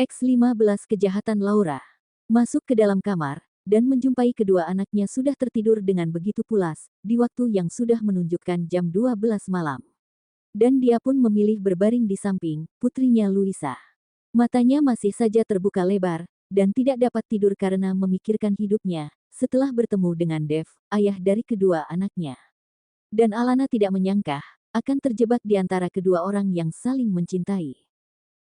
X15 Kejahatan Laura masuk ke dalam kamar dan menjumpai kedua anaknya sudah tertidur dengan begitu pulas di waktu yang sudah menunjukkan jam 12 malam. Dan dia pun memilih berbaring di samping putrinya Luisa. Matanya masih saja terbuka lebar dan tidak dapat tidur karena memikirkan hidupnya setelah bertemu dengan Dev, ayah dari kedua anaknya. Dan Alana tidak menyangka akan terjebak di antara kedua orang yang saling mencintai.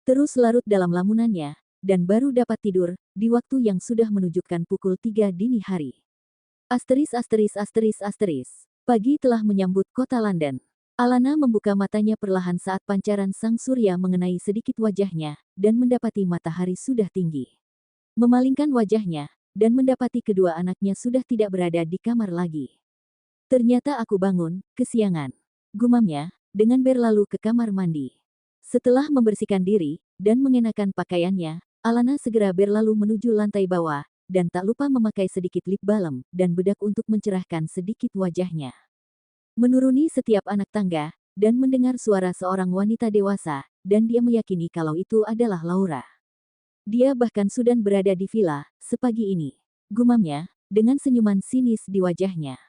Terus larut dalam lamunannya, dan baru dapat tidur, di waktu yang sudah menunjukkan pukul 3 dini hari. Pagi telah menyambut kota London. Alana membuka matanya perlahan saat pancaran sang surya mengenai sedikit wajahnya, dan mendapati matahari sudah tinggi. Memalingkan wajahnya, dan mendapati kedua anaknya sudah tidak berada di kamar lagi. Ternyata aku bangun, kesiangan. Gumamnya, dengan berlalu ke kamar mandi. Setelah membersihkan diri dan mengenakan pakaiannya, Alana segera berlalu menuju lantai bawah, dan tak lupa memakai sedikit lip balm dan bedak untuk mencerahkan sedikit wajahnya. Menuruni setiap anak tangga, dan mendengar suara seorang wanita dewasa, dan dia meyakini kalau itu adalah Laura. Dia bahkan sudah berada di villa, sepagi ini. Gumamnya, dengan senyuman sinis di wajahnya.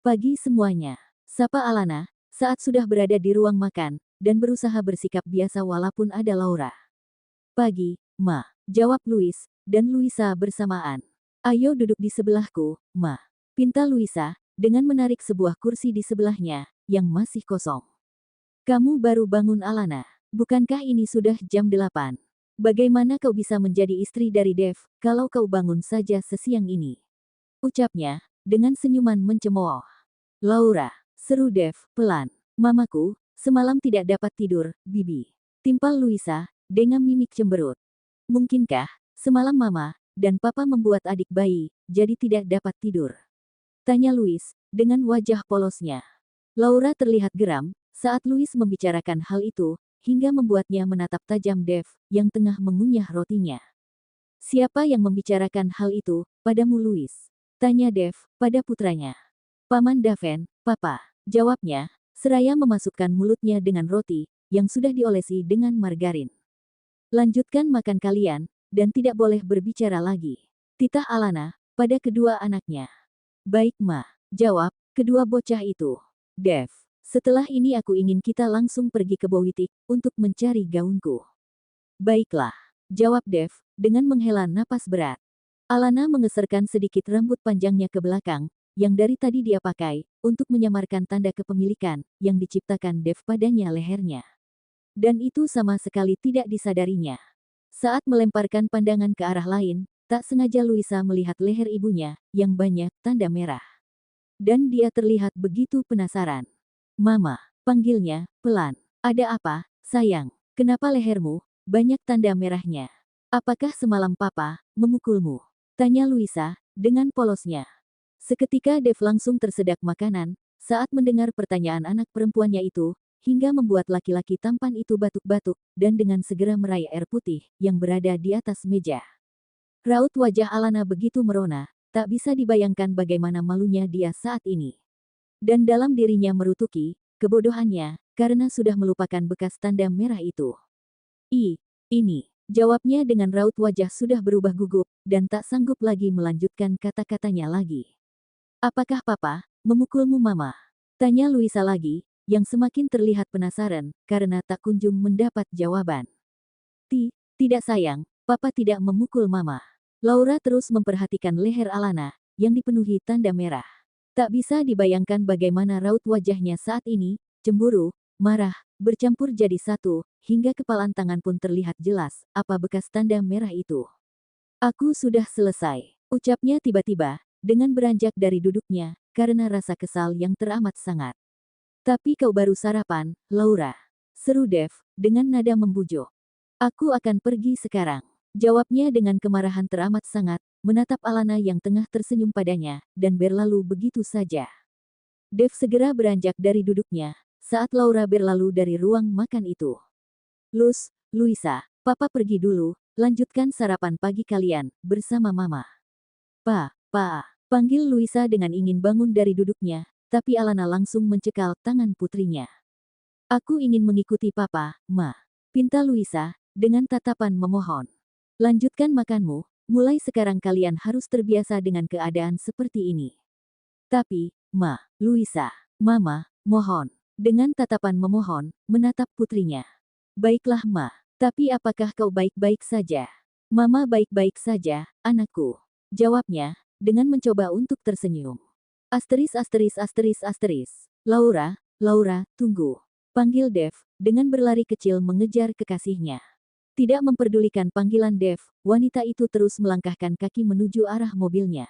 Pagi semuanya, sapa Alana, saat sudah berada di ruang makan, dan berusaha bersikap biasa walaupun ada Laura. Pagi, Ma, jawab Louis, dan Luisa bersamaan. Ayo duduk di sebelahku, Ma. Pinta Luisa, dengan menarik sebuah kursi di sebelahnya, yang masih kosong. Kamu baru bangun Alana. Bukankah ini sudah jam 8? Bagaimana kau bisa menjadi istri dari Dev, kalau kau bangun saja sesiang ini? Ucapnya, dengan senyuman mencemooh. Laura, seru Dev, pelan. Mamaku, semalam tidak dapat tidur, Bibi. Timpal Luisa, dengan mimik cemberut. Mungkinkah, semalam Mama dan Papa membuat adik bayi, jadi tidak dapat tidur? Tanya Louis, dengan wajah polosnya. Laura terlihat geram, saat Louis membicarakan hal itu, hingga membuatnya menatap tajam Dev, yang tengah mengunyah rotinya. Siapa yang membicarakan hal itu, padamu Louis? Tanya Dev, pada putranya. Paman Daven, Papa. Jawabnya, seraya memasukkan mulutnya dengan roti, yang sudah diolesi dengan margarin. Lanjutkan makan kalian, dan tidak boleh berbicara lagi. Titah Alana, pada kedua anaknya. Baik Ma, jawab, kedua bocah itu. Dev, setelah ini aku ingin kita langsung pergi ke Bowitik, untuk mencari gaunku. Baiklah, jawab Dev, dengan menghela napas berat. Alana mengeserkan sedikit rambut panjangnya ke belakang, yang dari tadi dia pakai, untuk menyamarkan tanda kepemilikan, yang diciptakan Dev padanya lehernya. Dan itu sama sekali tidak disadarinya. Saat melemparkan pandangan ke arah lain, tak sengaja Luisa melihat leher ibunya, yang banyak tanda merah. Dan dia terlihat begitu penasaran. Mama, panggilnya, pelan. Ada apa, sayang? Kenapa lehermu, banyak tanda merahnya? Apakah semalam Papa, memukulmu? Tanya Luisa, dengan polosnya. Seketika Dev langsung tersedak makanan, saat mendengar pertanyaan anak perempuannya itu, hingga membuat laki-laki tampan itu batuk-batuk, dan dengan segera meraih air putih, yang berada di atas meja. Raut wajah Alana begitu merona, tak bisa dibayangkan bagaimana malunya dia saat ini. Dan dalam dirinya merutuki, kebodohannya, karena sudah melupakan bekas tanda merah itu. Ini, jawabnya dengan raut wajah sudah berubah gugup, dan tak sanggup lagi melanjutkan kata-katanya lagi. Apakah Papa, memukulmu Mama? Tanya Luisa lagi, yang semakin terlihat penasaran, karena tak kunjung mendapat jawaban. Tidak sayang, Papa tidak memukul Mama. Laura terus memperhatikan leher Alana, yang dipenuhi tanda merah. Tak bisa dibayangkan bagaimana raut wajahnya saat ini, cemburu, marah, bercampur jadi satu, hingga kepalan tangan pun terlihat jelas, apa bekas tanda merah itu. Aku sudah selesai, ucapnya tiba-tiba, dengan beranjak dari duduknya, karena rasa kesal yang teramat sangat. Tapi kau baru sarapan, Laura. Seru Dev, dengan nada membujuk. Aku akan pergi sekarang. Jawabnya dengan kemarahan teramat sangat, menatap Alana yang tengah tersenyum padanya, dan berlalu begitu saja. Dev segera beranjak dari duduknya, saat Laura berlalu dari ruang makan itu. Luisa, Papa pergi dulu, lanjutkan sarapan pagi kalian, bersama Mama. Panggil Luisa dengan ingin bangun dari duduknya, tapi Alana langsung mencekal tangan putrinya. Aku ingin mengikuti Papa, Ma. Pinta Luisa, dengan tatapan memohon. Lanjutkan makanmu, mulai sekarang kalian harus terbiasa dengan keadaan seperti ini. Tapi, Luisa, Mama, mohon. Dengan tatapan memohon, menatap putrinya. Baiklah, tapi apakah kau baik-baik saja? Mama baik-baik saja, anakku. Jawabnya, dengan mencoba untuk tersenyum. Asteris asteris asteris asteris. Laura, tunggu. Panggil Dev, dengan berlari kecil mengejar kekasihnya. Tidak memperdulikan panggilan Dev, wanita itu terus melangkahkan kaki menuju arah mobilnya.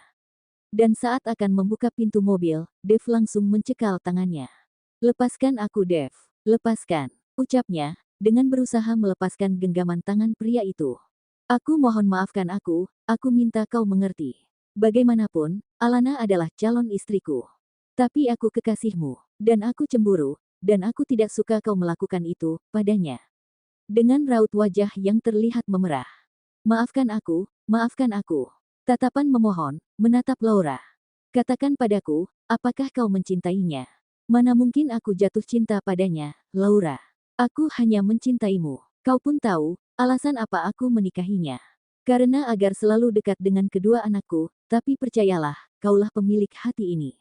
Dan saat akan membuka pintu mobil, Dev langsung mencekal tangannya. Lepaskan aku, Dev. Lepaskan, ucapnya, dengan berusaha melepaskan genggaman tangan pria itu. Aku mohon maafkan aku minta kau mengerti. Bagaimanapun, Alana adalah calon istriku. Tapi aku kekasihmu, dan aku cemburu, dan aku tidak suka kau melakukan itu padanya. Dengan raut wajah yang terlihat memerah. Maafkan aku, maafkan aku. Tatapan memohon, menatap Laura. Katakan padaku, apakah kau mencintainya? Mana mungkin aku jatuh cinta padanya, Laura. Aku hanya mencintaimu. Kau pun tahu, alasan apa aku menikahinya. Karena agar selalu dekat dengan kedua anakku, tapi percayalah, kaulah pemilik hati ini.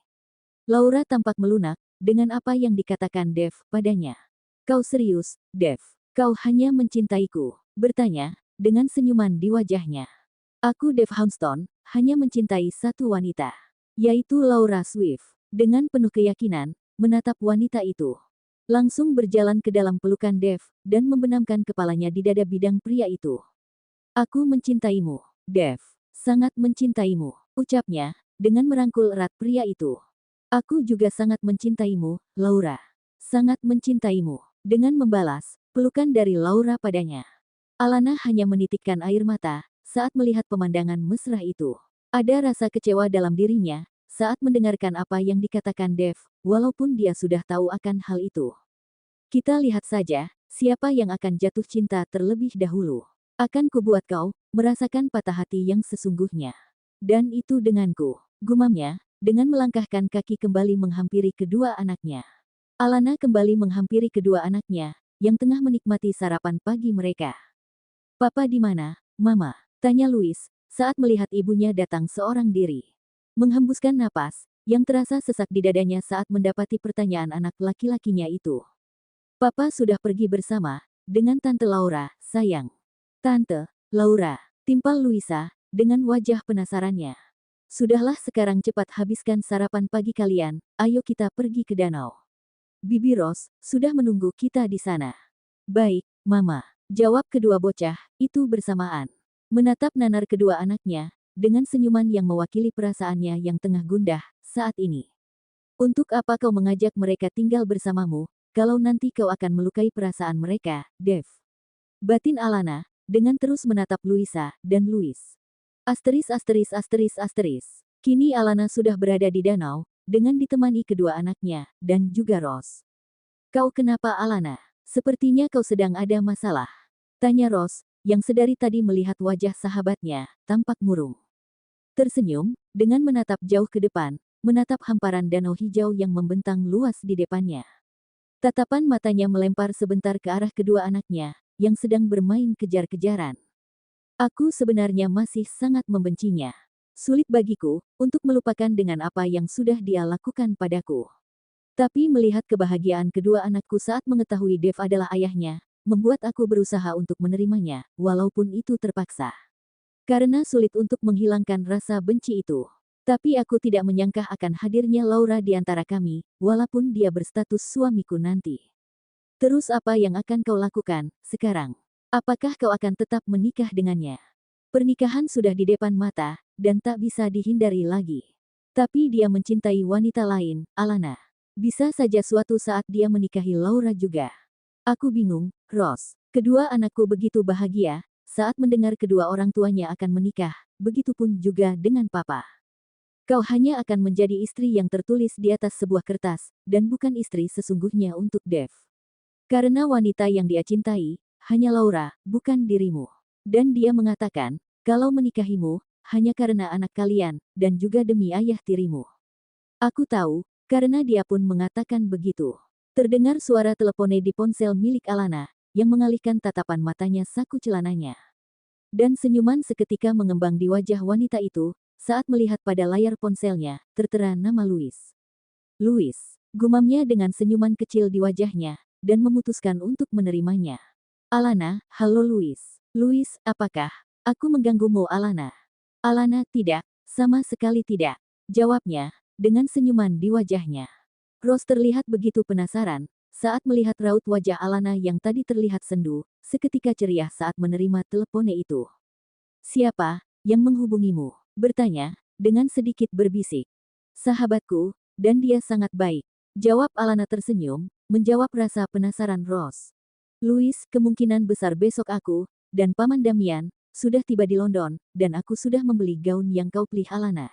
Laura tampak melunak, dengan apa yang dikatakan Dev padanya. Kau serius, Dev? Kau hanya mencintaiku? Bertanya, dengan senyuman di wajahnya. Aku Dev Houndstone, hanya mencintai satu wanita. Yaitu Laura Swift. Dengan penuh keyakinan, menatap wanita itu. Langsung berjalan ke dalam pelukan Dev, dan membenamkan kepalanya di dada bidang pria itu. Aku mencintaimu, Dev. Sangat mencintaimu, ucapnya, dengan merangkul erat pria itu. Aku juga sangat mencintaimu, Laura. Sangat mencintaimu. Dengan membalas, pelukan dari Laura padanya. Alana hanya menitikkan air mata, saat melihat pemandangan mesra itu. Ada rasa kecewa dalam dirinya, saat mendengarkan apa yang dikatakan Dev, walaupun dia sudah tahu akan hal itu. Kita lihat saja, siapa yang akan jatuh cinta terlebih dahulu. Akan kubuat kau, merasakan patah hati yang sesungguhnya. Dan itu denganku, gumamnya, dengan melangkahkan kaki kembali menghampiri kedua anaknya. Alana kembali menghampiri kedua anaknya, yang tengah menikmati sarapan pagi mereka. Papa di mana, Mama? Tanya Louis, saat melihat ibunya datang seorang diri. Menghembuskan napas, yang terasa sesak di dadanya saat mendapati pertanyaan anak laki-lakinya itu. Papa sudah pergi bersama, dengan Tante Laura, sayang. Tante Laura, timpal Luisa, dengan wajah penasarannya. Sudahlah sekarang cepat habiskan sarapan pagi kalian, ayo kita pergi ke danau. Bibi Rose, sudah menunggu kita di sana. Baik, Mama. Jawab kedua bocah, itu bersamaan. Menatap nanar kedua anaknya, dengan senyuman yang mewakili perasaannya yang tengah gundah, saat ini. Untuk apa kau mengajak mereka tinggal bersamamu, kalau nanti kau akan melukai perasaan mereka, Dev? Batin Alana, dengan terus menatap Luisa, dan Louis. Asteris asteris asteris asteris. Kini Alana sudah berada di danau, dengan ditemani kedua anaknya, dan juga Rose. Kau kenapa Alana? Sepertinya kau sedang ada masalah. Tanya Rose, yang sedari tadi melihat wajah sahabatnya, tampak murung. Tersenyum, dengan menatap jauh ke depan, menatap hamparan danau hijau yang membentang luas di depannya. Tatapan matanya melempar sebentar ke arah kedua anaknya, yang sedang bermain kejar-kejaran. Aku sebenarnya masih sangat membencinya. Sulit bagiku, untuk melupakan dengan apa yang sudah dia lakukan padaku. Tapi melihat kebahagiaan kedua anakku saat mengetahui Dev adalah ayahnya, membuat aku berusaha untuk menerimanya, walaupun itu terpaksa. Karena sulit untuk menghilangkan rasa benci itu. Tapi aku tidak menyangka akan hadirnya Laura di antara kami, walaupun dia berstatus suamiku nanti. Terus apa yang akan kau lakukan, sekarang? Apakah kau akan tetap menikah dengannya? Pernikahan sudah di depan mata, dan tak bisa dihindari lagi. Tapi dia mencintai wanita lain, Alana. Bisa saja suatu saat dia menikahi Laura juga. Aku bingung, Rose. Kedua anakku begitu bahagia, saat mendengar kedua orang tuanya akan menikah, begitupun juga dengan papa. Kau hanya akan menjadi istri yang tertulis di atas sebuah kertas, dan bukan istri sesungguhnya untuk Dev. Karena wanita yang dia cintai, hanya Laura, bukan dirimu. Dan dia mengatakan, kalau menikahimu, hanya karena anak kalian, dan juga demi ayah tirimu. Aku tahu, karena dia pun mengatakan begitu. Terdengar suara telepone di ponsel milik Alana, yang mengalihkan tatapan matanya saku celananya. Dan senyuman seketika mengembang di wajah wanita itu, saat melihat pada layar ponselnya, tertera nama Louis. Louis, gumamnya dengan senyuman kecil di wajahnya, dan memutuskan untuk menerimanya. Alana, halo Louis. Louis, apakah aku mengganggumu Alana? Alana, tidak, sama sekali tidak. Jawabnya, dengan senyuman di wajahnya. Rose terlihat begitu penasaran, saat melihat raut wajah Alana yang tadi terlihat sendu, seketika ceria saat menerima telepone itu. Siapa yang menghubungimu? Bertanya, dengan sedikit berbisik. Sahabatku, dan dia sangat baik. Jawab Alana tersenyum, menjawab rasa penasaran Rose. Louis, kemungkinan besar besok aku, dan Paman Damian, sudah tiba di London, dan aku sudah membeli gaun yang kau pilih Alana.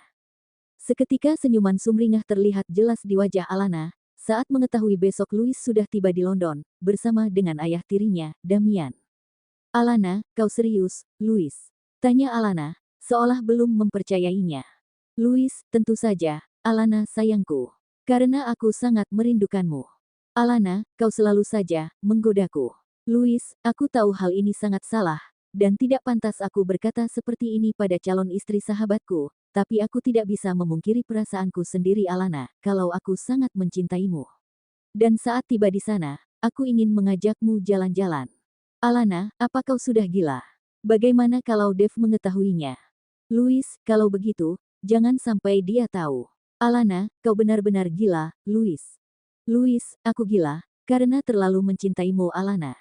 Seketika senyuman sumringah terlihat jelas di wajah Alana, saat mengetahui besok Louis sudah tiba di London, bersama dengan ayah tirinya, Damian. Alana, kau serius, Louis? Tanya Alana, seolah belum mempercayainya. Louis, tentu saja, Alana sayangku. Karena aku sangat merindukanmu. Alana, kau selalu saja menggodaku. Louis, aku tahu hal ini sangat salah, dan tidak pantas aku berkata seperti ini pada calon istri sahabatku, tapi aku tidak bisa memungkiri perasaanku sendiri Alana, kalau aku sangat mencintaimu. Dan saat tiba di sana, aku ingin mengajakmu jalan-jalan. Alana, apa kau sudah gila? Bagaimana kalau Dave mengetahuinya? Louis, kalau begitu, jangan sampai dia tahu. Alana, kau benar-benar gila, Louis. Louis, aku gila, karena terlalu mencintaimu Alana.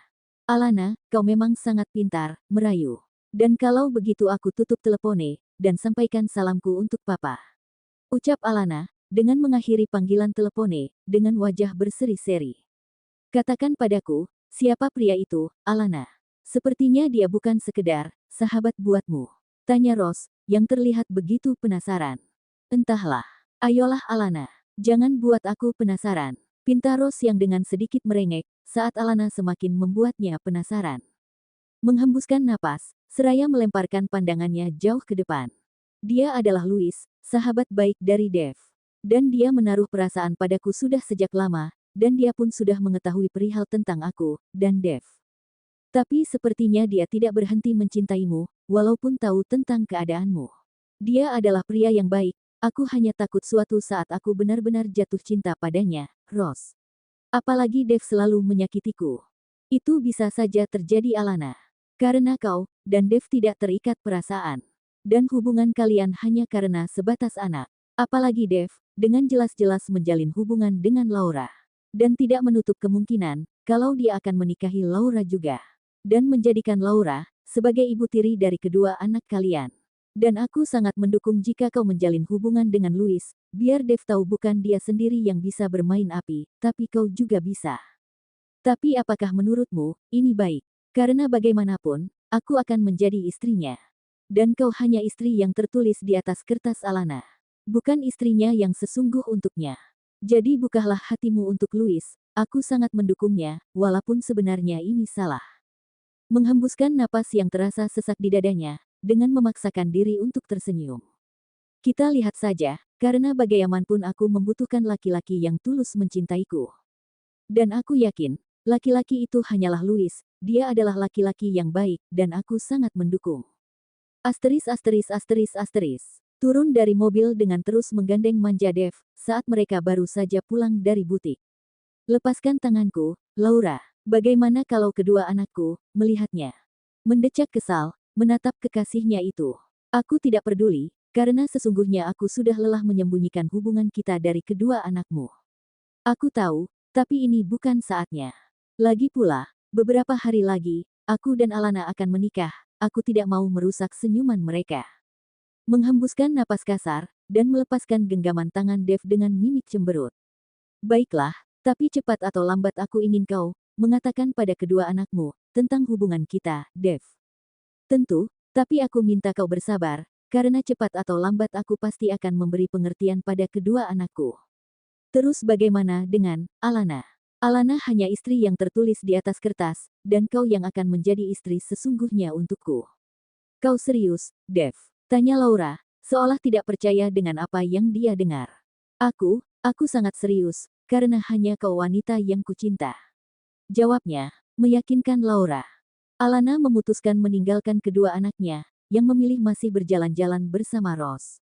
Alana, kau memang sangat pintar, merayu. Dan kalau begitu aku tutup telepone, dan sampaikan salamku untuk Papa. Ucap Alana, dengan mengakhiri panggilan telepone, dengan wajah berseri-seri. Katakan padaku, siapa pria itu, Alana? Sepertinya dia bukan sekedar sahabat buatmu. Tanya Rose, yang terlihat begitu penasaran. Entahlah. Ayolah Alana, jangan buat aku penasaran. Pinta Rose yang dengan sedikit merengek, saat Alana semakin membuatnya penasaran. Menghembuskan napas, seraya melemparkan pandangannya jauh ke depan. Dia adalah Louis, sahabat baik dari Dave. Dan dia menaruh perasaan padaku sudah sejak lama, dan dia pun sudah mengetahui perihal tentang aku, dan Dave. Tapi sepertinya dia tidak berhenti mencintaimu, walaupun tahu tentang keadaanmu. Dia adalah pria yang baik, aku hanya takut suatu saat aku benar-benar jatuh cinta padanya, Rose. Apalagi Dave selalu menyakitiku. Itu bisa saja terjadi Alana. Karena kau, dan Dave tidak terikat perasaan. Dan hubungan kalian hanya karena sebatas anak. Apalagi Dave, dengan jelas-jelas menjalin hubungan dengan Laura. Dan tidak menutup kemungkinan, kalau dia akan menikahi Laura juga. Dan menjadikan Laura, sebagai ibu tiri dari kedua anak kalian. Dan aku sangat mendukung jika kau menjalin hubungan dengan Louis, biar Dave tahu bukan dia sendiri yang bisa bermain api, tapi kau juga bisa. Tapi apakah menurutmu, ini baik? Karena bagaimanapun, aku akan menjadi istrinya. Dan kau hanya istri yang tertulis di atas kertas Alana. Bukan istrinya yang sesungguh untuknya. Jadi bukalah hatimu untuk Louis, aku sangat mendukungnya, walaupun sebenarnya ini salah. Menghembuskan napas yang terasa sesak di dadanya, dengan memaksakan diri untuk tersenyum. Kita lihat saja, karena bagaimanapun aku membutuhkan laki-laki yang tulus mencintaiku. Dan aku yakin, laki-laki itu hanyalah Louis, dia adalah laki-laki yang baik, dan aku sangat mendukung. Asteris asteris asteris asteris. Turun dari mobil dengan terus menggandeng manja Dev, saat mereka baru saja pulang dari butik. Lepaskan tanganku, Laura. Bagaimana kalau kedua anakku melihatnya? Mendecak kesal, menatap kekasihnya itu. Aku tidak peduli, karena sesungguhnya aku sudah lelah menyembunyikan hubungan kita dari kedua anakmu. Aku tahu, tapi ini bukan saatnya. Lagi pula, beberapa hari lagi, aku dan Alana akan menikah, aku tidak mau merusak senyuman mereka. Menghembuskan napas kasar, dan melepaskan genggaman tangan Dev dengan mimik cemberut. Baiklah, tapi cepat atau lambat aku ingin kau mengatakan pada kedua anakmu tentang hubungan kita, Dev. Tentu, tapi aku minta kau bersabar, karena cepat atau lambat aku pasti akan memberi pengertian pada kedua anakku. Terus bagaimana dengan Alana? Alana hanya istri yang tertulis di atas kertas, dan kau yang akan menjadi istri sesungguhnya untukku. Kau serius, Dev? Tanya Laura, seolah tidak percaya dengan apa yang dia dengar. Aku sangat serius, karena hanya kau wanita yang kucinta. Jawabnya, meyakinkan Laura. Alana memutuskan meninggalkan kedua anaknya, yang memilih masih berjalan-jalan bersama Ross.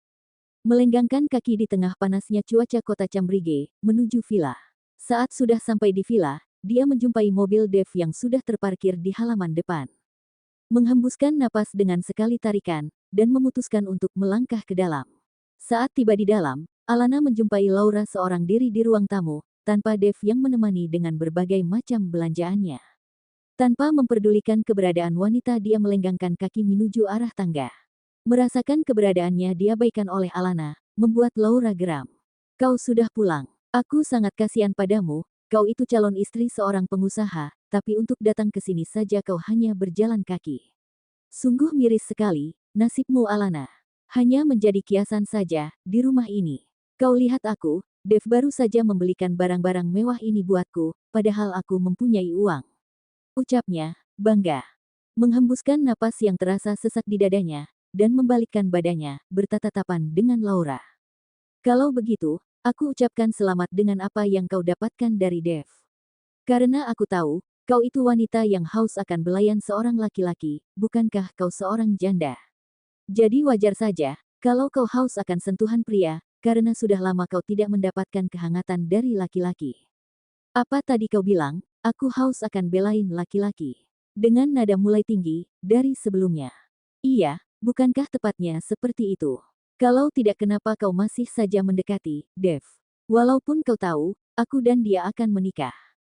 Melenggangkan kaki di tengah panasnya cuaca kota Cambridge, menuju villa. Saat sudah sampai di villa, dia menjumpai mobil Dev yang sudah terparkir di halaman depan. Menghembuskan napas dengan sekali tarikan, dan memutuskan untuk melangkah ke dalam. Saat tiba di dalam, Alana menjumpai Laura seorang diri di ruang tamu, tanpa Dev yang menemani dengan berbagai macam belanjaannya. Tanpa memperdulikan keberadaan wanita, dia melenggangkan kaki menuju arah tangga. Merasakan keberadaannya diabaikan oleh Alana, membuat Laura geram. Kau sudah pulang. Aku sangat kasihan padamu, kau itu calon istri seorang pengusaha, tapi untuk datang ke sini saja kau hanya berjalan kaki. Sungguh miris sekali, nasibmu Alana. Hanya menjadi kiasan saja, di rumah ini. Kau lihat aku, Dev baru saja membelikan barang-barang mewah ini buatku, padahal aku mempunyai uang. Ucapnya, bangga. Menghembuskan napas yang terasa sesak di dadanya, dan membalikkan badannya, bertatap-tatapan dengan Laura. Kalau begitu, aku ucapkan selamat dengan apa yang kau dapatkan dari Dev. Karena aku tahu, kau itu wanita yang haus akan belayan seorang laki-laki, bukankah kau seorang janda? Jadi wajar saja, kalau kau haus akan sentuhan pria, karena sudah lama kau tidak mendapatkan kehangatan dari laki-laki. Apa tadi kau bilang, aku haus akan belain laki-laki? Dengan nada mulai tinggi, dari sebelumnya. Iya, bukankah tepatnya seperti itu? Kalau tidak, kenapa kau masih saja mendekati, Dev? Walaupun kau tahu, aku dan dia akan menikah.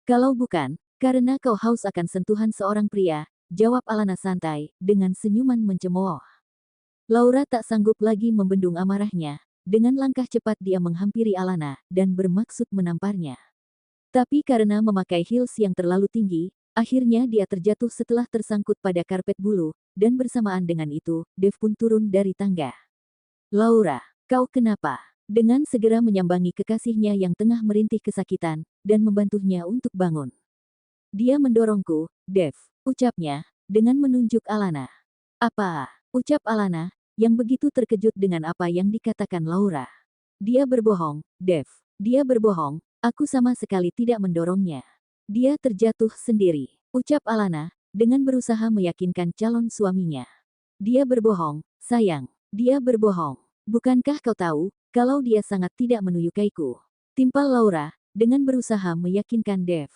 Kalau bukan, karena kau haus akan sentuhan seorang pria, jawab Alana santai, dengan senyuman mencemooh. Laura tak sanggup lagi membendung amarahnya. Dengan langkah cepat dia menghampiri Alana, dan bermaksud menamparnya. Tapi karena memakai heels yang terlalu tinggi, akhirnya dia terjatuh setelah tersangkut pada karpet bulu, dan bersamaan dengan itu, Dev pun turun dari tangga. Laura, kau kenapa? Dengan segera menyambangi kekasihnya yang tengah merintih kesakitan, dan membantunya untuk bangun. Dia mendorongku, Dev, ucapnya, dengan menunjuk Alana. Apa? Ucap Alana, yang begitu terkejut dengan apa yang dikatakan Laura. Dia berbohong, Dev. Dia berbohong, aku sama sekali tidak mendorongnya. Dia terjatuh sendiri, ucap Alana, dengan berusaha meyakinkan calon suaminya. Dia berbohong, sayang. Dia berbohong. Bukankah kau tahu, kalau dia sangat tidak menyukaiku? Timpal Laura, dengan berusaha meyakinkan Dev.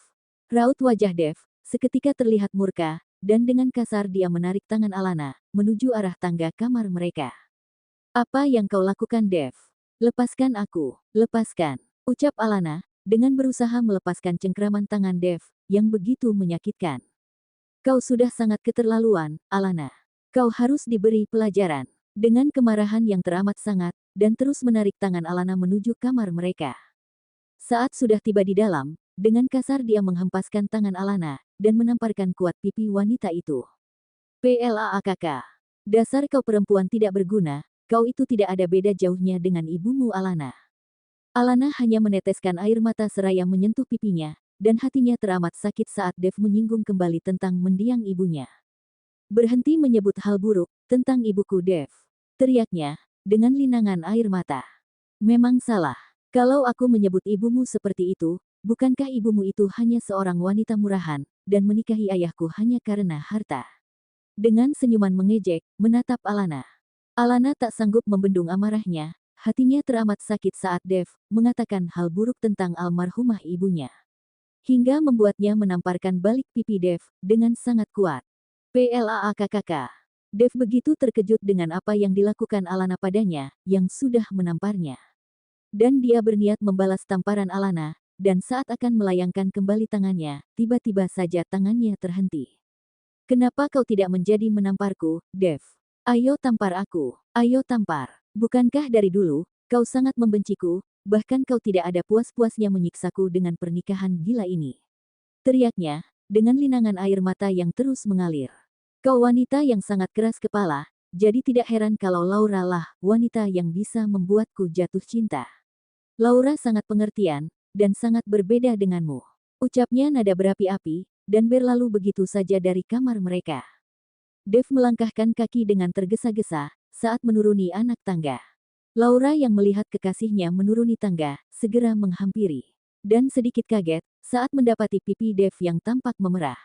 Raut wajah Dev, seketika terlihat murka, dan dengan kasar dia menarik tangan Alana, menuju arah tangga kamar mereka. Apa yang kau lakukan, Dev? Lepaskan aku, lepaskan, ucap Alana, dengan berusaha melepaskan cengkraman tangan Dev, yang begitu menyakitkan. Kau sudah sangat keterlaluan, Alana. Kau harus diberi pelajaran. Dengan kemarahan yang teramat sangat, dan terus menarik tangan Alana menuju kamar mereka. Saat sudah tiba di dalam, dengan kasar dia menghempaskan tangan Alana, dan menamparkan kuat pipi wanita itu. PLAAKK. Dasar kau perempuan tidak berguna, kau itu tidak ada beda jauhnya dengan ibumu Alana. Alana hanya meneteskan air mata seraya menyentuh pipinya, dan hatinya teramat sakit saat Dev menyinggung kembali tentang mendiang ibunya. Berhenti menyebut hal buruk tentang ibuku, Dev. Teriaknya, dengan linangan air mata. Memang salah. Kalau aku menyebut ibumu seperti itu, bukankah ibumu itu hanya seorang wanita murahan, dan menikahi ayahku hanya karena harta? Dengan senyuman mengejek, menatap Alana. Alana tak sanggup membendung amarahnya, hatinya teramat sakit saat Dev mengatakan hal buruk tentang almarhumah ibunya. Hingga membuatnya menamparkan balik pipi Dev, dengan sangat kuat. PLAAKKK. Dev begitu terkejut dengan apa yang dilakukan Alana padanya, yang sudah menamparnya. Dan dia berniat membalas tamparan Alana, dan saat akan melayangkan kembali tangannya, tiba-tiba saja tangannya terhenti. Kenapa kau tidak menjadi menamparku, Dev? Ayo tampar aku, ayo tampar. Bukankah dari dulu, kau sangat membenciku, bahkan kau tidak ada puas-puasnya menyiksaku dengan pernikahan gila ini? Teriaknya, dengan linangan air mata yang terus mengalir. Kau wanita yang sangat keras kepala, jadi tidak heran kalau Laura lah wanita yang bisa membuatku jatuh cinta. Laura sangat pengertian, dan sangat berbeda denganmu. Ucapnya nada berapi-api, dan berlalu begitu saja dari kamar mereka. Dev melangkahkan kaki dengan tergesa-gesa, saat menuruni anak tangga. Laura yang melihat kekasihnya menuruni tangga, segera menghampiri. Dan sedikit kaget, saat mendapati pipi Dev yang tampak memerah.